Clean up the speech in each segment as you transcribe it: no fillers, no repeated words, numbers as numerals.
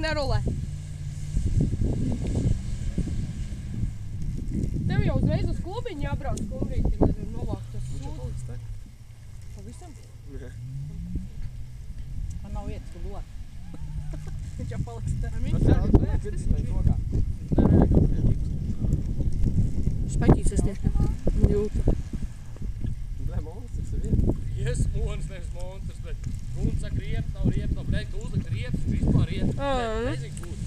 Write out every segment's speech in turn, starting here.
nerolē. Tev jau uzreiz uz klubiņu jābrauc skumbrīt, ja tad novākt tas sūdu. Viņš jau paliks te. Pavisam? Nē. Man nav vietas, kur gulēt. Viņš jau paliks te. Spaķīsies tiek. Jūtu. Nē, monstrs ir vieta. Yes, monstrs, nevis monstrs, bet Guns saka riepas, nav blēk, tu uzlikt riepas, vispār riepas. Nezinu, kur.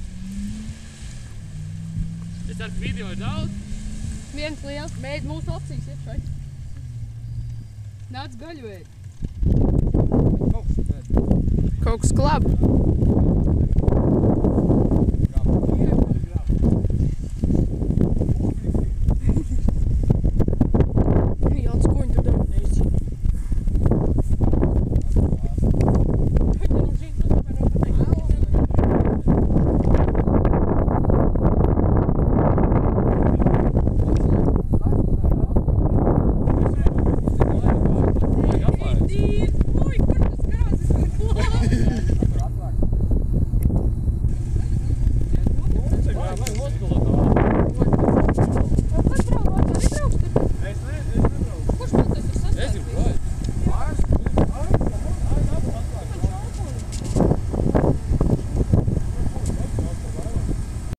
Es ar video ir daudz. Viens liels, mēģi mūsu opcijas iet šeit. Nāc gaļu ēd. Kaut kas klab.